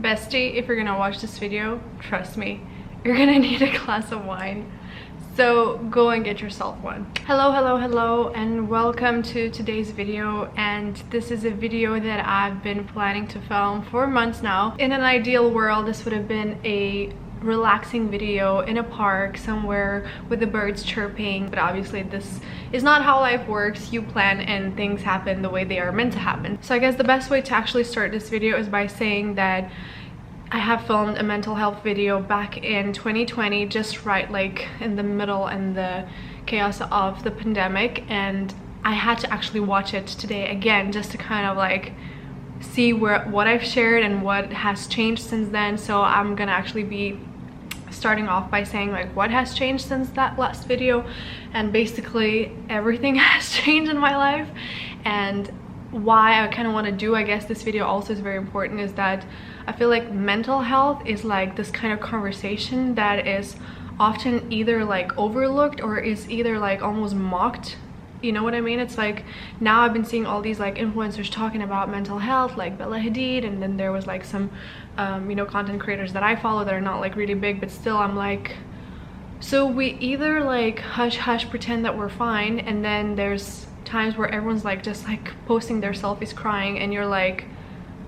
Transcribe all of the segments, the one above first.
Bestie, if you're gonna watch this video, trust me, you're gonna need a glass of wine. So go and get yourself one. Hello, and welcome to today's video. And this is a video that I've been planning to film for months now. In an ideal world, this would have been a relaxing video in a park somewhere with the birds chirping, but obviously this is not how life works. You plan and things happen the way they are meant to happen. So I guess the best way to actually start this video is by saying that I have filmed a mental health video back in 2020, just right like in the middle and the chaos of the pandemic, and I had to actually watch it today again just to kind of like see what I've shared and what has changed since then. So I'm gonna actually be starting off by saying like what has changed since that last video, and basically everything has changed in my life. And why I kind of want to do, I guess, this video also is very important, is that I feel like mental health is like this kind of conversation that is often either like overlooked or is either like almost mocked. You know what I mean? It's like now I've been seeing all these like influencers talking about mental health, like Bella Hadid, and then there was like some you know, content creators that I follow that are not like really big, but still I'm like, so we either like hush hush pretend that we're fine, and then there's times where everyone's like just like posting their selfies crying, and you're like,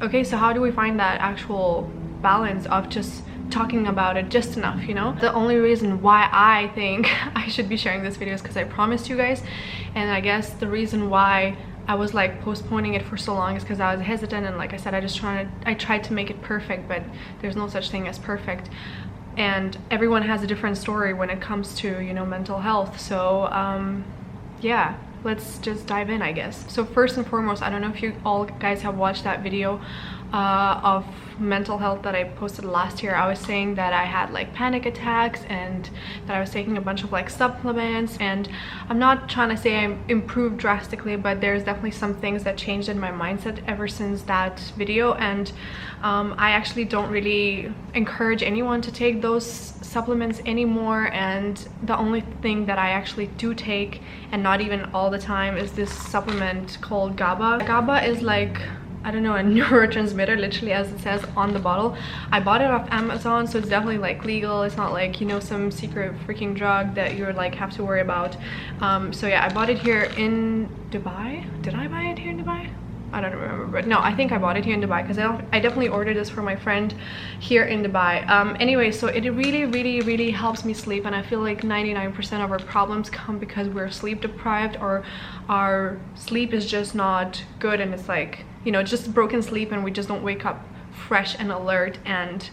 okay, so how do we find that actual balance of just talking about it just enough, you know? The only reason why I think I should be sharing this video is because I promised you guys, and I guess the reason why I was like postponing it for so long is because I was hesitant, and like I said, I tried to make it perfect, but there's no such thing as perfect, and everyone has a different story when it comes to, you know, mental health. So yeah, let's just dive in, I guess. So first and foremost, I don't know if you all guys have watched that video of mental health that I posted last year. I was saying that I had like panic attacks and that I was taking a bunch of like supplements, and I'm not trying to say I improved drastically, but there's definitely some things that changed in my mindset ever since that video. And I actually don't really encourage anyone to take those supplements anymore, and the only thing that I actually do take, and not even all the time, is this supplement called GABA. GABA is like, I don't know, a neurotransmitter, literally as it says on the bottle. I bought it off Amazon, so it's definitely like legal. It's not like, you know, some secret freaking drug that you're like have to worry about. So yeah, I bought it here in Dubai. Did I buy it here in Dubai? I don't remember, but no, I think I bought it here in Dubai because I definitely ordered this for my friend here in Dubai. Anyway, so it really helps me sleep, and I feel like 99% of our problems come because we're sleep deprived, or our sleep is just not good, and it's like, you know, just broken sleep, and we just don't wake up fresh and alert. And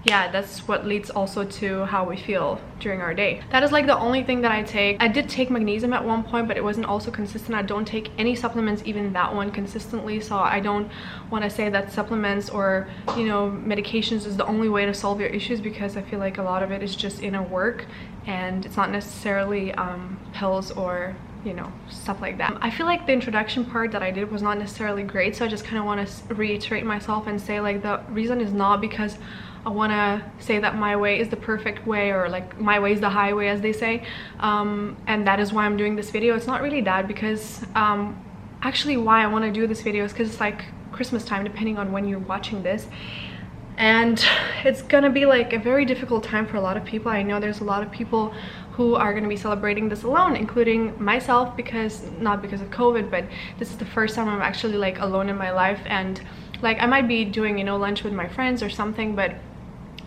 yeah, that's what leads also to how we feel during our day. That is like the only thing that I take. I did take magnesium at one point, but it wasn't also consistent. I don't take any supplements, even that one, consistently. So I don't want to say that supplements or, you know, medications is the only way to solve your issues, because I feel like a lot of it is just inner work, and it's not necessarily pills or, you know, stuff like that. I feel like the introduction part that I did was not necessarily great, so I just kind of want to reiterate myself and say like the reason is not because I want to say that my way is the perfect way, or like my way is the highway, as they say, and that is why I'm doing this video. It's not really that, because actually why I want to do this video is because it's like Christmas time, depending on when you're watching this, and it's gonna be like a very difficult time for a lot of people. I know there's a lot of people who are going to be celebrating this alone, including myself, because not because of COVID, but this is the first time I'm actually like alone in my life. And like I might be doing, you know, lunch with my friends or something, but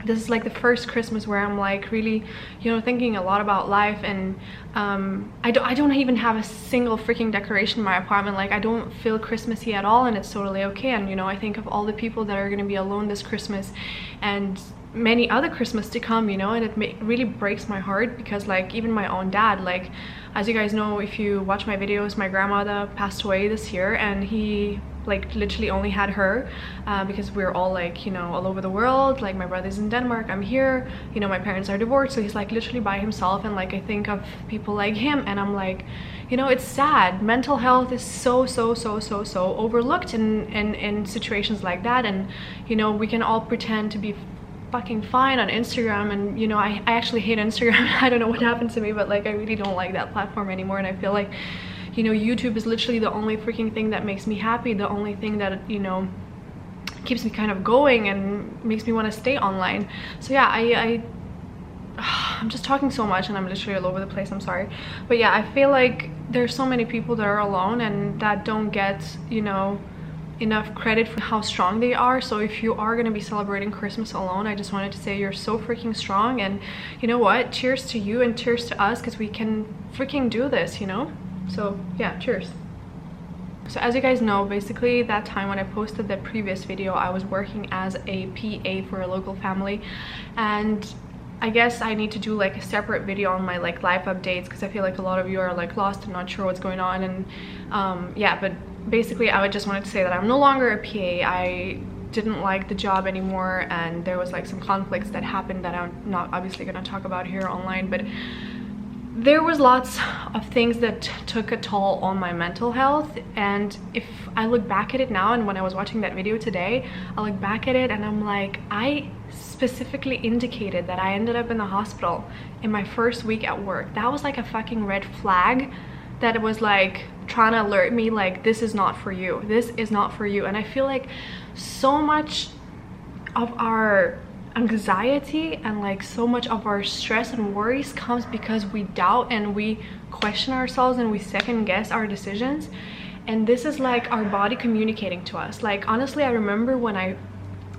this is like the first Christmas where I'm like really, you know, thinking a lot about life. And I don't even have a single freaking decoration in my apartment. Like I don't feel Christmassy at all, and it's totally okay. And you know, I think of all the people that are going to be alone this Christmas and many other Christmas to come, you know, and it really breaks my heart, because like even my own dad, like as you guys know, if you watch my videos, my grandmother passed away this year, and he like literally only had her because we're all like, you know, all over the world. Like my brother's in Denmark, I'm here, you know, my parents are divorced, so he's like literally by himself. And like I think of people like him, and I'm like, you know, it's sad. Mental health is so overlooked in situations like that. And you know, we can all pretend to be fucking fine on Instagram, and you know, I actually hate Instagram. I don't know what happened to me, but like I really don't like that platform anymore. And I feel like, you know, YouTube is literally the only freaking thing that makes me happy, the only thing that, you know, keeps me kind of going and makes me want to stay online. So yeah, I'm just talking so much and I'm literally all over the place, I'm sorry. But yeah, I feel like there's so many people that are alone and that don't get, you know, enough credit for how strong they are. So if you are going to be celebrating Christmas alone, I just wanted to say you're so freaking strong, and you know what, cheers to you and cheers to us, because we can freaking do this, you know. So yeah, cheers. So as you guys know, basically that time when I posted the previous video, I was working as a PA for a local family, and I guess I need to do like a separate video on my like life updates, because I feel like a lot of you are like lost and not sure what's going on. And yeah, but basically I would just wanted to say that I'm no longer a PA. I didn't like the job anymore, and there was like some conflicts that happened that I'm not obviously going to talk about here online, but there was lots of things that took a toll on my mental health. And if I look back at it now, and when I was watching that video today, I look back at it and I'm like, I specifically indicated that I ended up in the hospital in my first week at work. That was like a fucking red flag that was like trying to alert me, like, this is not for you, this is not for you. And I feel like so much of our anxiety and like so much of our stress and worries comes because we doubt and we question ourselves and we second guess our decisions. And this is like our body communicating to us. Like honestly, I remember when I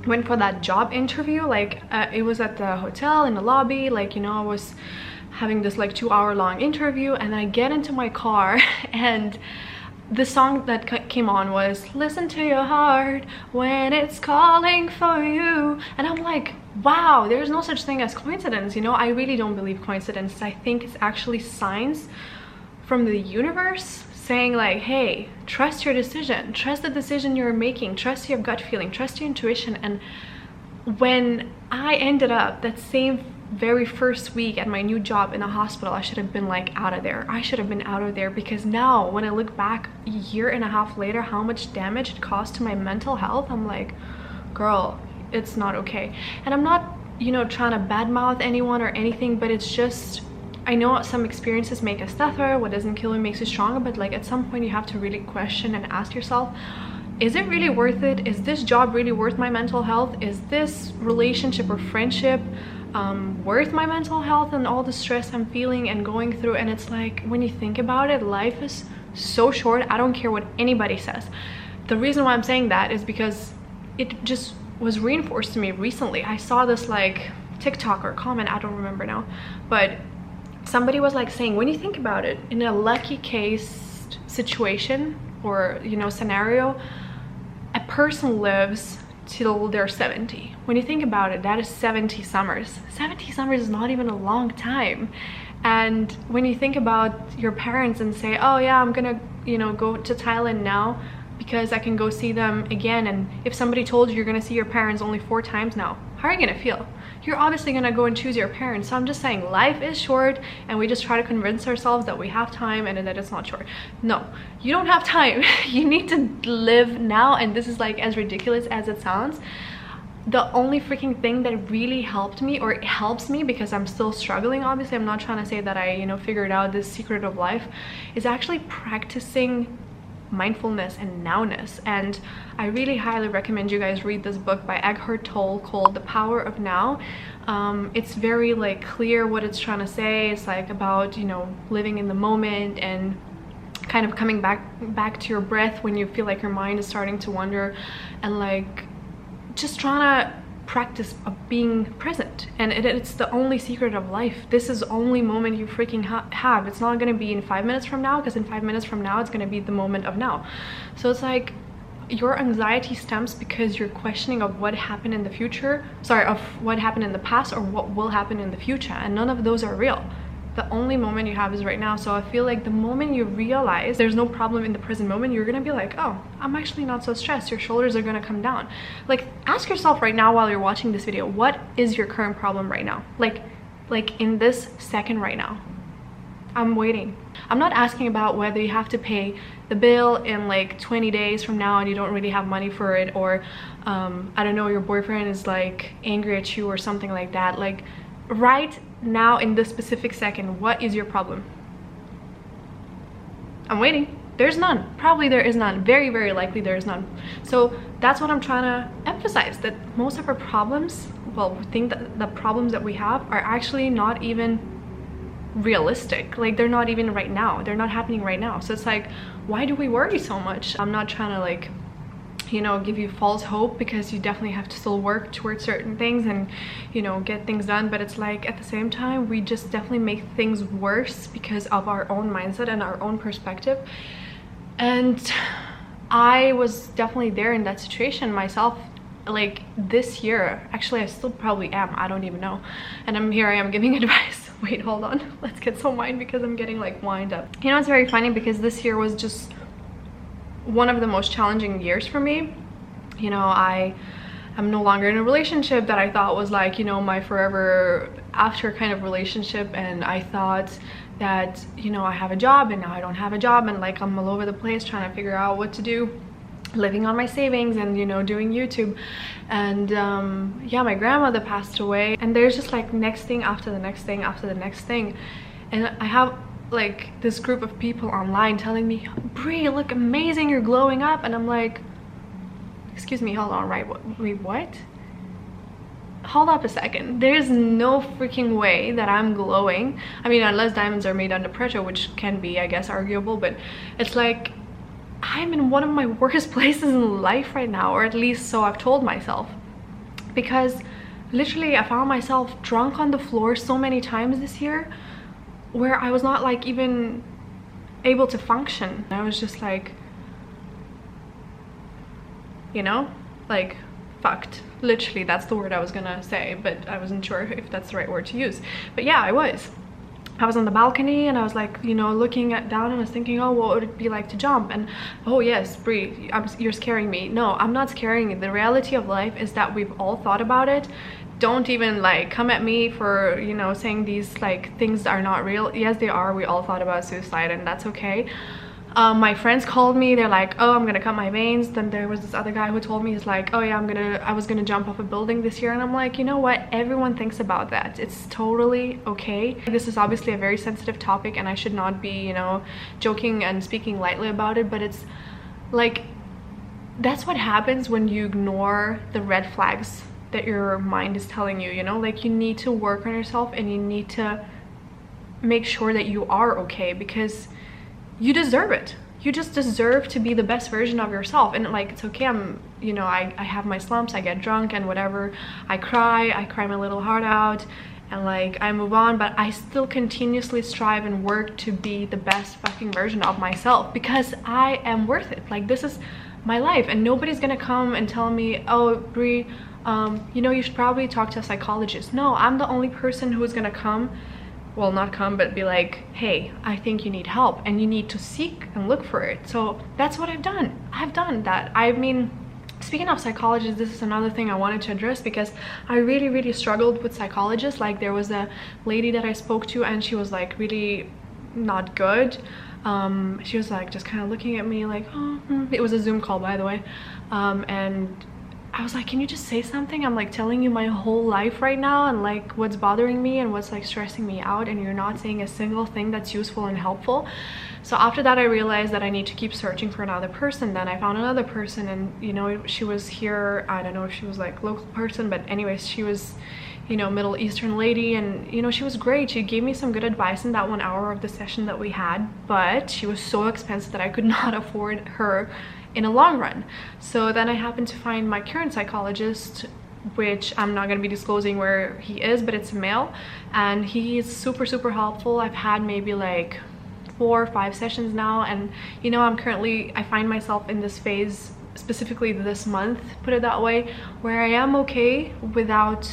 went for that job interview, like it was at the hotel in the lobby, like, you know, I was having this like 2-hour long interview, and I get into my car and the song that came on was "Listen to Your Heart When It's Calling for You." And I'm like, wow, there's no such thing as coincidence, you know. I really don't believe coincidences. I think it's actually signs from the universe saying like, hey, trust your decision, trust the decision you're making, trust your gut feeling, trust your intuition. And when I ended up that same very first week at my new job in a hospital, I should have been like out of there. I should have been out of there, because now when I look back a year and a half later, how much damage it caused to my mental health, I'm like, girl, it's not okay. And I'm not, you know, trying to badmouth anyone or anything, but it's just, I know some experiences make us tougher. What doesn't kill you makes you stronger. But like at some point you have to really question and ask yourself, is it really worth it? Is this job really worth my mental health? Is this relationship or friendship worth my mental health and all the stress I'm feeling and going through? And it's like, when you think about it, life is so short. I don't care what anybody says. The reason why I'm saying that is because it just was reinforced to me recently. I saw this like TikTok or comment, I don't remember now, but somebody was like saying, when you think about it, in a lucky case situation or, you know, scenario, a person lives till they're 70. When you think about it, that is 70 summers. 70 summers is not even a long time. And when you think about your parents and say, oh yeah, I'm gonna, you know, go to Thailand now because I can go see them again. And if somebody told you you're gonna see your parents only 4 times now, how are you gonna feel? You're obviously gonna go and choose your parents. So I'm just saying, life is short, and we just try to convince ourselves that we have time and that it's not short. No, you don't have time. You need to live now. And this is like as ridiculous as it sounds. The only freaking thing that really helped me, or helps me, because I'm still struggling, obviously, I'm not trying to say that I, you know, figured out this secret of life, is actually practicing mindfulness and nowness. And I really highly recommend you guys read this book by Eckhart Tolle called The Power of Now. It's very like clear what it's trying to say. It's like about, you know, living in the moment and kind of coming back to your breath when you feel like your mind is starting to wander, and like just trying to practice of being present. And it's the only secret of life. This is the only moment you freaking have. It's not going to be in 5 minutes from now, because in 5 minutes from now it's going to be the moment of now. So it's like your anxiety stems because you're questioning of what happened in the future, sorry, of what happened in the past or what will happen in the future, and none of those are real. The only moment you have is right now. So I feel like the moment you realize there's no problem in the present moment, you're gonna be like, oh, I'm actually not so stressed. Your shoulders are gonna come down. Like, ask yourself right now while you're watching this video, what is your current problem right now? Like in this second right now. I'm waiting. I'm not asking about whether you have to pay the bill in like 20 days from now and you don't really have money for it, or I don't know, your boyfriend is like angry at you or something like that. Like, right now in this specific second, what is your problem? I'm waiting. There's none. Probably there is none. Very, very likely there is none. So that's what I'm trying to emphasize that most of our problems, well, we think that the problems that we have are actually not even realistic. Like, they're not even right now, they're not happening right now. So it's like, why do we worry so much? I'm not trying to, like, you know, give you false hope, because you definitely have to still work towards certain things and, you know, get things done. But it's like, at the same time, we just definitely make things worse because of our own mindset and our own perspective. And I was definitely there in that situation myself. Like, this year, actually I still probably am, I don't even know, and I am giving advice. Wait, hold on, let's get some wine because I'm getting like wind up. You know, it's very funny because this year was just one of the most challenging years for me. You know, I'm no longer in a relationship that I thought was like, you know, my forever after kind of relationship, and I thought that, you know, I have a job, and now I don't have a job, and like I'm all over the place trying to figure out what to do, living on my savings, and, you know, doing YouTube. And yeah, my grandmother passed away, and there's just like next thing after the next thing after the next thing, and I have like this group of people online telling me, Brie, you look amazing, you're glowing up. And I'm like, excuse me, hold on, right? Wait, what? Hold up a second, there's no freaking way that I'm glowing. I mean, unless diamonds are made under pressure, which can be, I guess, arguable, but it's like, I'm in one of my worst places in life right now, or at least so I've told myself, because literally I found myself drunk on the floor so many times this year, where I was not like even able to function. I was just like, you know, like fucked. Literally, that's the word I was gonna say, but I wasn't sure if that's the right word to use. But yeah, I was on the balcony, and I was like, you know, looking down, and I was thinking, oh, what would it be like to jump? And oh yes, Brie, you're scaring me. No, I'm not scaring you. The reality of life is that we've all thought about it. Don't even like come at me for, you know, saying these like things are not real. Yes, they are. We all thought about suicide, and that's okay. My friends called me, they're like, oh, I'm gonna cut my veins. Then there was this other guy who told me, he's like, oh yeah, I was gonna jump off a building this year. And I'm like, you know what, everyone thinks about that. It's totally okay. This is obviously a very sensitive topic, and I should not be, you know, joking and speaking lightly about it, but it's like, that's what happens when you ignore the red flags that your mind is telling you. You know, like, you need to work on yourself, and you need to make sure that you are okay, because you deserve it. You just deserve to be the best version of yourself. And like, it's okay, I'm, you know, I have my slumps, I get drunk and whatever, I cry my little heart out, and like, I move on, but I still continuously strive and work to be the best fucking version of myself, because I am worth it. Like, this is my life, and nobody's gonna come and tell me, oh, Brie, you know, you should probably talk to a psychologist. No, I'm the only person who is gonna come, well, not come, but be like, hey, I think you need help, and you need to seek and look for it. So that's what I've done. I've done that. I mean, speaking of psychologists, this is another thing I wanted to address, because I really struggled with psychologists. Like, there was a lady that I spoke to, and she was like really not good. She was like just kind of looking at me like, oh, it was a Zoom call, by the way, and I was like, can you just say something? I'm like telling you my whole life right now, and like what's bothering me and what's like stressing me out, and you're not saying a single thing that's useful and helpful. So after that, I realized that I need to keep searching for another person. Then I found another person, and you know, she was here. I don't know if she was like local person, but anyways, she was, you know, Middle Eastern lady, and you know, she was great. She gave me some good advice in that 1 hour of the session that we had, but she was so expensive that I could not afford her in a long run. So then I happened to find my current psychologist, which I'm not going to be disclosing where he is, but it's a male, and he is super helpful. I've had maybe like 4 or 5 sessions now, and you know, I find myself in this phase, specifically this month, put it that way, where I am okay without,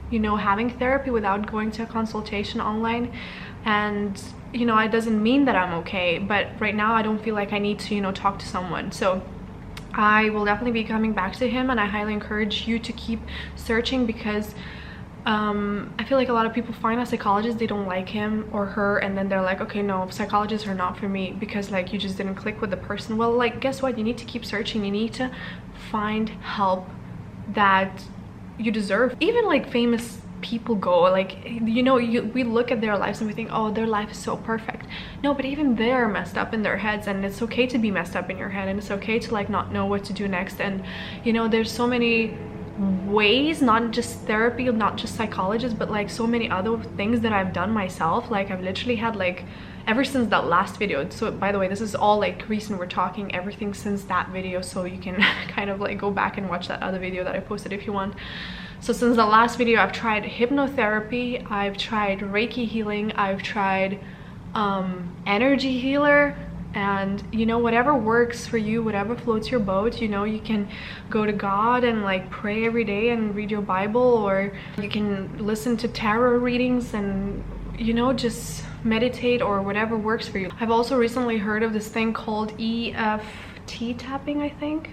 you know, having therapy, without going to a consultation online. And you know, it doesn't mean that I'm okay, but right now I don't feel like I need to, you know, talk to someone. So I will definitely be coming back to him, and I highly encourage you to keep searching, because I feel like a lot of people find a psychologist, they don't like him or her, and then they're like, okay, no, psychologists are not for me, because like you just didn't click with the person. Well, like, guess what, you need to keep searching. You need to find help that you deserve. Even like famous people go, like, you know, we look at their lives and we think, oh, their life is so perfect. No, but even they're messed up in their heads, and it's okay to be messed up in your head, and it's okay to like not know what to do next. And you know, there's so many ways, not just therapy, not just psychologists, but like so many other things that I've done myself. Like I've literally had like, ever since that last video, so by the way, this is all like recent, we're talking everything since that video, so you can kind of like go back and watch that other video that I posted if you want. So since the last video, I've tried hypnotherapy, I've tried Reiki healing, I've tried energy healer, and you know, whatever works for you, whatever floats your boat. You know, you can go to God and like pray every day and read your Bible, or you can listen to tarot readings and, you know, just meditate, or whatever works for you. I've also recently heard of this thing called EFT tapping, I think.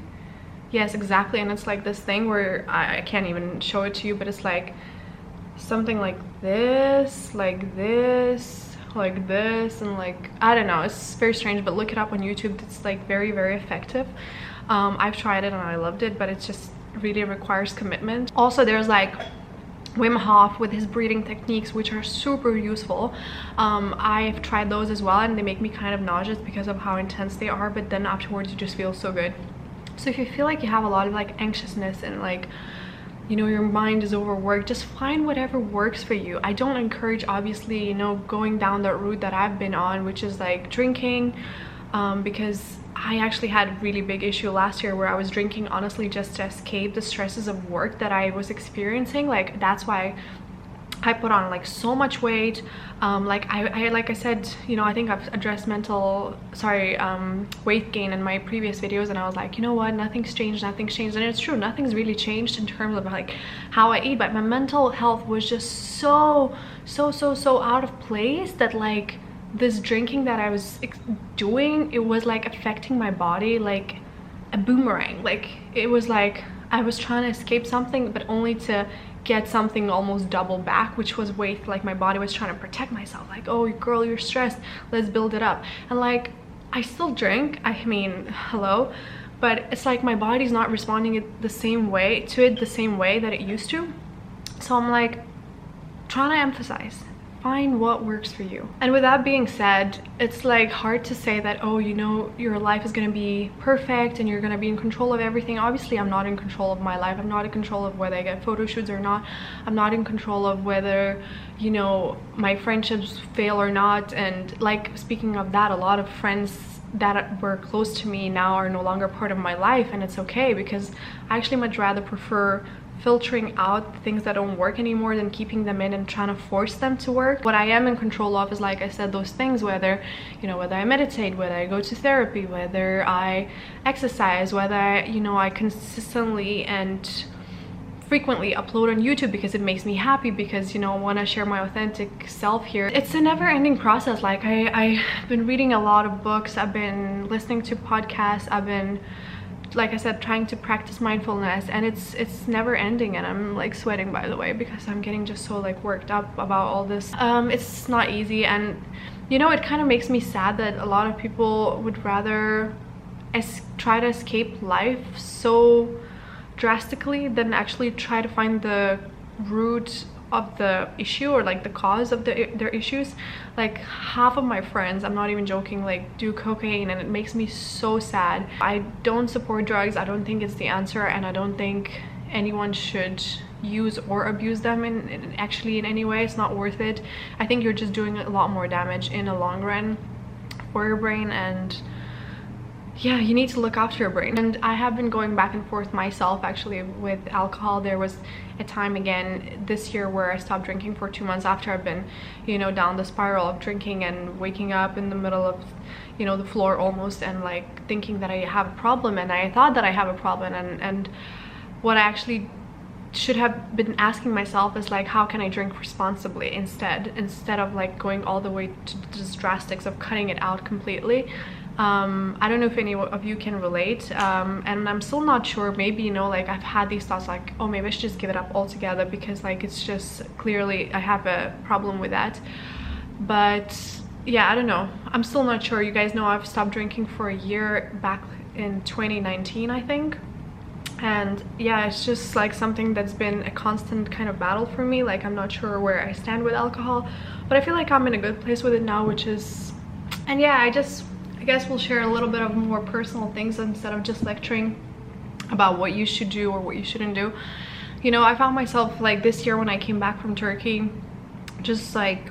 Yes, exactly. And it's like this thing where I can't even show it to you, but it's like something like this, like this, like this, and like, I don't know, it's very strange, but look it up on YouTube. It's like very, very effective. I've tried it and I loved it, but it just really requires commitment. Also, there's like Wim Hof with his breathing techniques, which are super useful. I've tried those as well, and they make me kind of nauseous because of how intense they are, but then afterwards you just feel so good. So if you feel like you have a lot of like anxiousness and like, you know, your mind is overworked, just find whatever works for you. I don't encourage, obviously, you know, going down that route that I've been on, which is like drinking, because I actually had a really big issue last year where I was drinking honestly just to escape the stresses of work that I was experiencing. Like that's why I put on like so much weight. Like I said, you know, I think I've addressed weight gain in my previous videos, and I was like, you know what, nothing's changed, and it's true, nothing's really changed in terms of like how I eat, but my mental health was just so out of place that like this drinking that I was doing, it was like affecting my body like a boomerang. Like it was like I was trying to escape something, but only to get something almost double back, which was weight. Like my body was trying to protect myself, like, oh girl, you're stressed, let's build it up. And like I still drink, I mean, hello, but it's like my body's not responding the same way that it used to. So I'm like trying to emphasize, find what works for you. And with that being said, it's like hard to say that, oh, you know, your life is gonna be perfect and you're gonna be in control of everything. Obviously I'm not in control of my life. I'm not in control of whether I get photo shoots or not. I'm not in control of whether, you know, my friendships fail or not. And like, speaking of that, a lot of friends that were close to me now are no longer part of my life, and it's okay, because I actually much rather prefer filtering out things that don't work anymore than keeping them in and trying to force them to work. What I am in control of is, like I said, those things, whether, you know, whether I meditate, whether I go to therapy, whether I exercise, whether I, you know, I consistently and frequently upload on YouTube because it makes me happy, because, you know, I want to share my authentic self here. It's a never-ending process. Like I've been reading a lot of books, I've been listening to podcasts, I've been, like I said, trying to practice mindfulness, and it's never ending. And I'm like sweating, by the way, because I'm getting just so like worked up about all this. It's not easy, and you know, it kind of makes me sad that a lot of people would rather try to escape life so drastically than actually try to find the root of the issue, or like the cause of their issues. Like half of my friends, I'm not even joking, like do cocaine, and it makes me so sad. I don't support drugs. I don't think it's the answer, and I don't think anyone should use or abuse them in any way. It's not worth it. I think you're just doing a lot more damage in the long run for your brain, and yeah, you need to look after your brain. And I have been going back and forth myself actually with alcohol. There was a time again this year where I stopped drinking for 2 months after I've been, you know, down the spiral of drinking and waking up in the middle of, you know, the floor almost, and like thinking that I have a problem, and I thought that I have a problem, and what I actually should have been asking myself is like, how can I drink responsibly instead of like going all the way to just drastics of cutting it out completely. I don't know if any of you can relate, and I'm still not sure. Maybe, you know, like I've had these thoughts like, oh, maybe I should just give it up altogether, because like it's just clearly I have a problem with that. But yeah, I don't know, I'm still not sure. You guys know I've stopped drinking for a year back in 2019, I think. And yeah, it's just like something that's been a constant kind of battle for me. Like I'm not sure where I stand with alcohol, but I feel like I'm in a good place with it now, which is, and yeah, I guess we'll share a little bit of more personal things instead of just lecturing about what you should do or what you shouldn't do. You know, I found myself like this year when I came back from Turkey, just like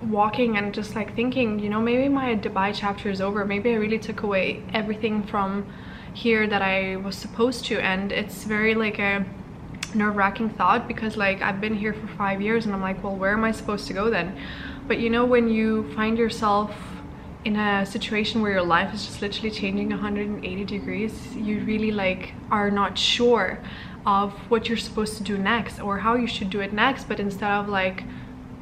walking and just like thinking, you know, maybe my Dubai chapter is over. Maybe I really took away everything from here that I was supposed to. And it's very like a nerve-wracking thought, because like I've been here for 5 years and I'm like, well, where am I supposed to go then? But you know, when you find yourself in a situation where your life is just literally changing 180 degrees, you really like are not sure of what you're supposed to do next or how you should do it next. But instead of like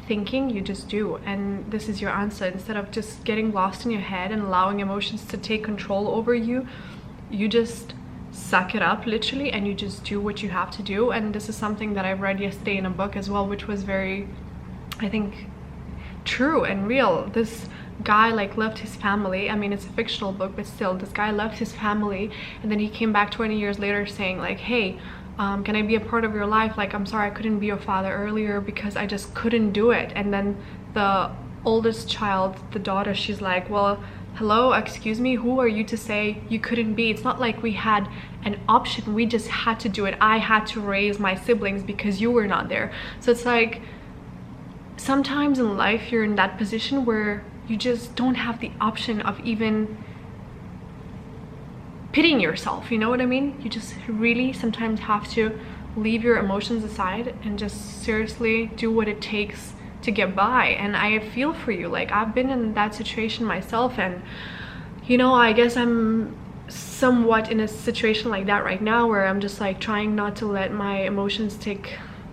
thinking, you just do, and this is your answer. Instead of just getting lost in your head and allowing emotions to take control over you, you just suck it up literally, and you just do what you have to do. And this is something that I read yesterday in a book as well, which was very, I think, true and real. This guy like left his family. I mean, it's a fictional book, but still, this guy left his family, and then he came back 20 years later saying like, hey, can I be a part of your life? Like, I'm sorry I couldn't be your father earlier because I just couldn't do it. And then the oldest child, the daughter, she's like, well, hello, excuse me, who are you to say you couldn't be? It's not like we had an option, we just had to do it. I had to raise my siblings because you were not there. So it's like, sometimes in life you're in that position where you just don't have the option of even pitying yourself, you know what I mean? You just really sometimes have to leave your emotions aside and just seriously do what it takes to get by. And I feel for you, like I've been in that situation myself, and you know, I guess I'm somewhat in a situation like that right now, where I'm just like trying not to let my emotions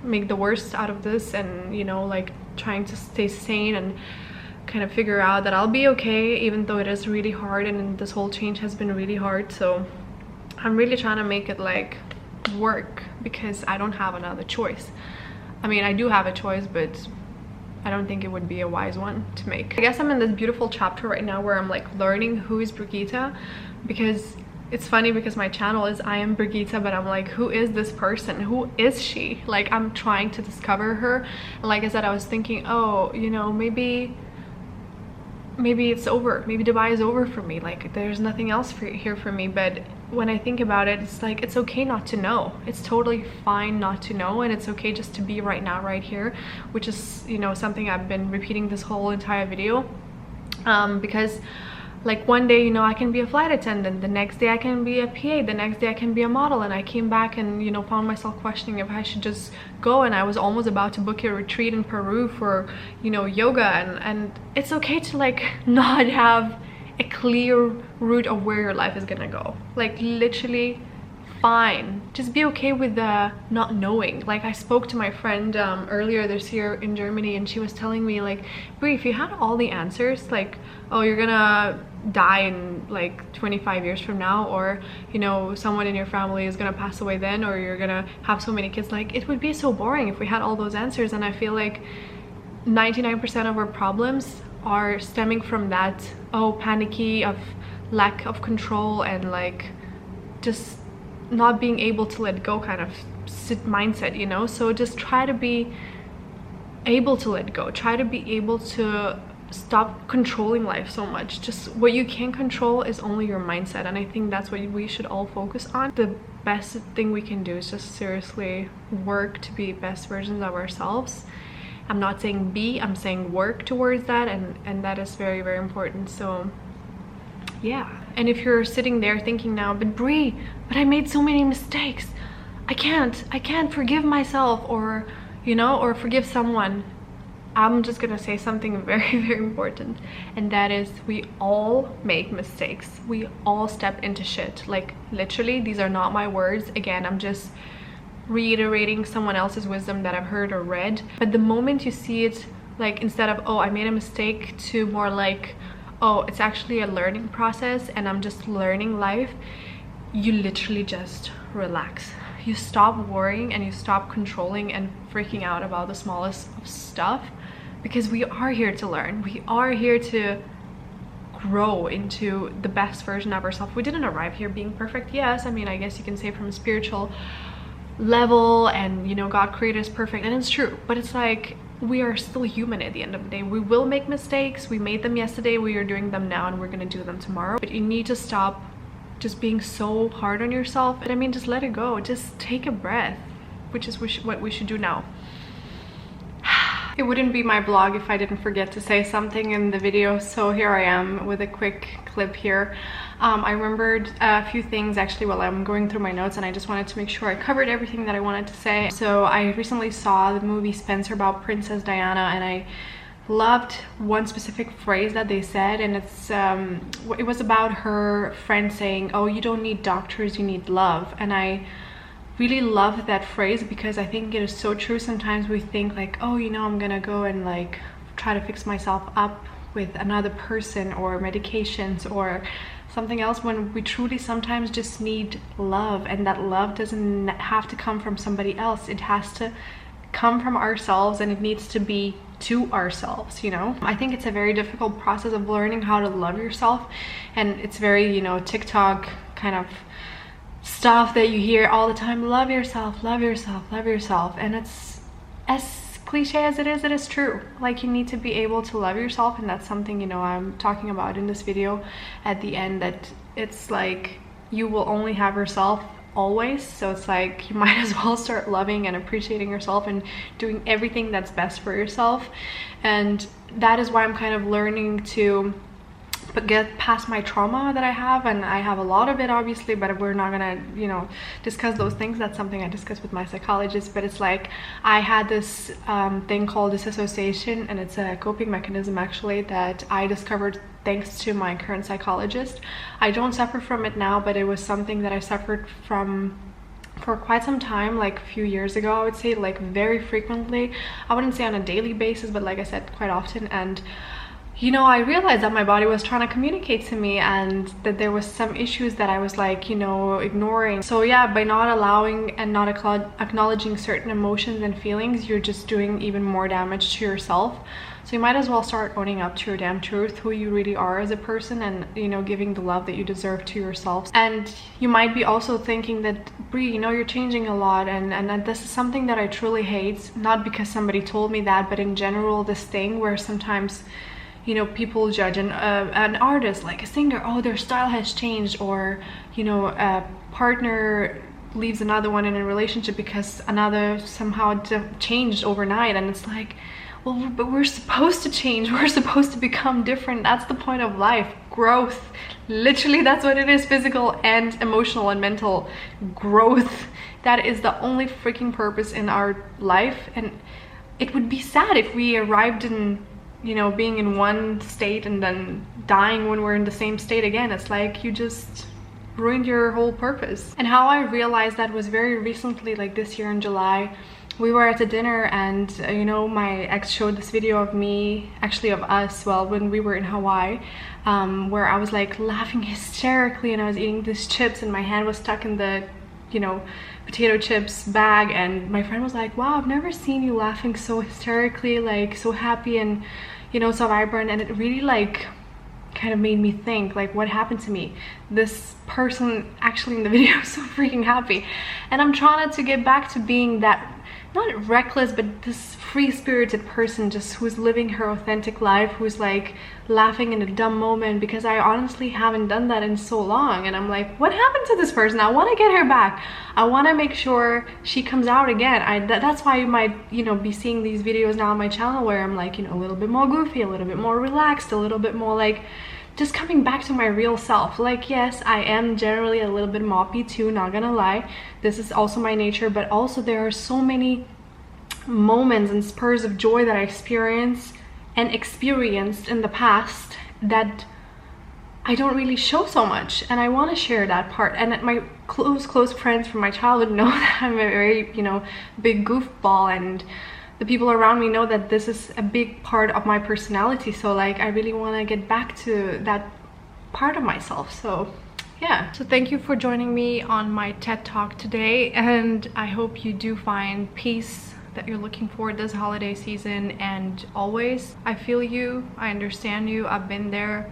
make the worst out of this, and you know, like trying to stay sane and kind of figure out that I'll be okay, even though it is really hard, and this whole change has been really hard. So I'm really trying to make it like work, because I don't have another choice. I mean, I do have a choice, but I don't think it would be a wise one to make. I guess I'm in this beautiful chapter right now where I'm like learning who is Brigita, because it's funny because my channel is I Am Brigita, but I'm like, who is this person? Who is she? Like, I'm trying to discover her. And like I said, I was thinking, oh, you know, maybe it's over. Maybe Dubai is over for me. Like, there's nothing else here for me. But when I think about it, it's like, it's okay not to know. It's totally fine not to know, and it's okay just to be right now, right here, which is, you know, something I've been repeating this whole entire video. Because like one day, you know, I can be a flight attendant, the next day I can be a PA, the next day I can be a model. And I came back and, you know, found myself questioning if I should just go, and I was almost about to book a retreat in Peru for, you know, yoga. And it's okay to like not have a clear route of where your life is gonna go. Like, literally fine, just be okay with the not knowing. Like, I spoke to my friend earlier this year in Germany, and she was telling me like, Brie, if you had all the answers, like, oh, you're gonna die in like 25 years from now, or you know, someone in your family is gonna pass away then, or you're gonna have so many kids, like, it would be so boring if we had all those answers. And I feel like 99% of our problems are stemming from that, oh, panicky of lack of control and like just not being able to let go kind of mindset, you know. So just try to be able to let go, try to be able to stop controlling life so much. Just what you can control is only your mindset, and I think that's what we should all focus on. The best thing we can do is just seriously work to be best versions of ourselves. I'm not saying be, I'm saying work towards that, and that is very, very important. So yeah. And if you're sitting there thinking now, but Brie, but I made so many mistakes, I can't forgive myself, or you know, or forgive someone, I'm just gonna say something very, very important, and that is, we all make mistakes, we all step into shit. Like, literally, these are not my words. Again, I'm just reiterating someone else's wisdom that I've heard or read. But the moment you see it, like, instead of, oh, I made a mistake, to more like, oh, it's actually a learning process and I'm just learning life, you literally just relax. You stop worrying and you stop controlling and freaking out about the smallest of stuff, because we are here to learn. We are here to grow into the best version of ourselves. We didn't arrive here being perfect. Yes, I mean, I guess you can say from a spiritual level, and you know, God created us perfect, and it's true, but it's like, we are still human at the end of the day. We will make mistakes. We made them yesterday, we are doing them now, and we're gonna do them tomorrow. But you need to stop just being so hard on yourself. And I mean, just let it go. Just take a breath. which is what we should do now. It wouldn't be my vlog if I didn't forget to say something in the video, so here I am with a quick clip here. I remembered a few things actually while I'm going through my notes, and I just wanted to make sure I covered everything that I wanted to say. So I recently saw the movie Spencer about Princess Diana, and I loved one specific phrase that they said, and it was about her friend saying, "Oh, you don't need doctors, you need love." And I really love that phrase because I think it is so true. Sometimes we think like, oh, you know, I'm gonna go and like try to fix myself up with another person or medications or something else, when we truly sometimes just need love, and that love doesn't have to come from somebody else. It has to come from ourselves, and it needs to be to ourselves, you know. I think it's a very difficult process of learning how to love yourself, and it's very, you know, TikTok kind of stuff that you hear all the time. Love yourself, love yourself, love yourself. And it's as cliche as it is true. Like, you need to be able to love yourself, and that's something, you know, I'm talking about in this video at the end, that it's like you will only have yourself always. So it's like you might as well start loving and appreciating yourself and doing everything that's best for yourself. And that is why I'm kind of learning to get past my trauma that I have, and I have a lot of it obviously, but we're not gonna, you know, discuss those things. That's something I discuss with my psychologist. But it's like I had this thing called disassociation, and it's a coping mechanism actually that I discovered thanks to my current psychologist. I don't suffer from it now, but it was something that I suffered from for quite some time, like a few years ago, I would say, like very frequently. I wouldn't say on a daily basis, but like I said, quite often. And you know, I realized that my body was trying to communicate to me, and that there was some issues that I was like, you know, ignoring. So yeah, by not allowing and not acknowledging certain emotions and feelings, you're just doing even more damage to yourself. So you might as well start owning up to your damn truth, who you really are as a person, and, you know, giving the love that you deserve to yourself. And you might be also thinking that, Brie, you know, you're changing a lot, and that this is something that I truly hate, not because somebody told me that, but in general, this thing where sometimes, you know, people judge an artist, like a singer, oh, their style has changed, or, you know, a partner leaves another one in a relationship because another somehow changed overnight. And it's like, well, but we're supposed to change, we're supposed to become different. That's the point of life, growth. Literally, that's what it is, physical and emotional and mental growth. That is the only freaking purpose in our life. And it would be sad if we arrived in, you know, being in one state and then dying when we're in the same state again. It's like you just ruined your whole purpose. And how I realized that was very recently, like this year in July. We were at a dinner, and you know, my ex showed this video of me, actually of us, well, when we were in Hawaii, where I was like laughing hysterically, and I was eating these chips, and my hand was stuck in the, you know, potato chips bag, and my friend was like, wow, I've never seen you laughing so hysterically, like so happy and, you know, so vibrant. And it really like kind of made me think, like, what happened to me? This person actually in the video is so freaking happy, and I'm trying to get back to being that, not reckless, but this free-spirited person, just who's living her authentic life, who's like laughing in a dumb moment, because I honestly haven't done that in so long. And I'm like, what happened to this person? I want to get her back. I want to make sure she comes out again. That's why you might, you know, be seeing these videos now on my channel where I'm like, you know, a little bit more goofy, a little bit more relaxed, a little bit more like just coming back to my real self. Like, yes, I am generally a little bit moppy too, not gonna lie. This is also my nature, but also there are so many moments and spurs of joy that I experienced in the past that I don't really show so much, and I want to share that part. And my close friends from my childhood know that I'm a very, you know, big goofball, and the people around me know that this is a big part of my personality. So like, I really want to get back to that part of myself. So yeah, so thank you for joining me on my TED Talk today, and I hope you do find peace that you're looking for this holiday season. And always, I feel you, I understand you, I've been there,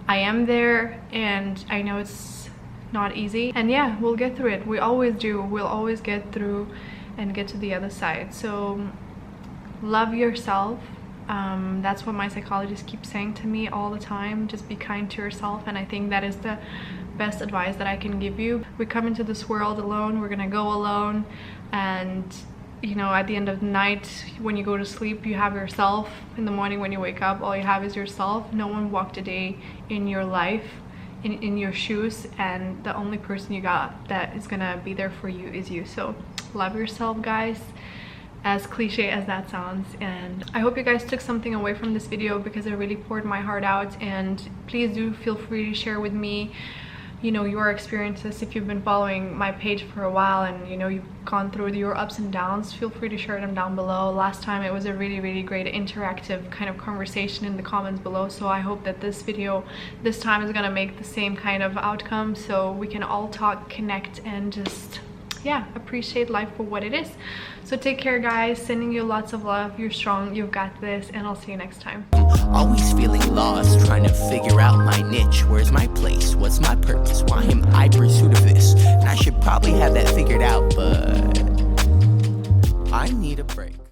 I am there, and I know it's not easy. And yeah, we'll get through it. We always do. We'll always get through and get to the other side. So love yourself. That's what my psychologist keeps saying to me all the time. Just be kind to yourself, and I think that is the best advice that I can give you. We come into this world alone, we're gonna go alone. and you know, at the end of the night when you go to sleep, you have yourself. In the morning when you wake up, all you have is yourself. No one walked a day in your life in your shoes, and the only person you got that is gonna be there for you is you. So love yourself, guys, as cliche as that sounds. And I hope you guys took something away from this video, because I really poured my heart out. And please do feel free to share with me, you know, your experiences. If you've been following my page for a while and you know you've gone through your ups and downs, feel free to share them down below. Last time it was a really great interactive kind of conversation in the comments below, so I hope that this video this time is gonna make the same kind of outcome, so we can all talk, connect, and just, yeah, appreciate life for what it is. So take care, guys. Sending you lots of love. You're strong, you've got this, and I'll see you next time. Always feeling lost, trying to figure out my niche. Where's my place? What's my purpose? Why am I pursuit of this? And I should probably have that figured out, but I need a break.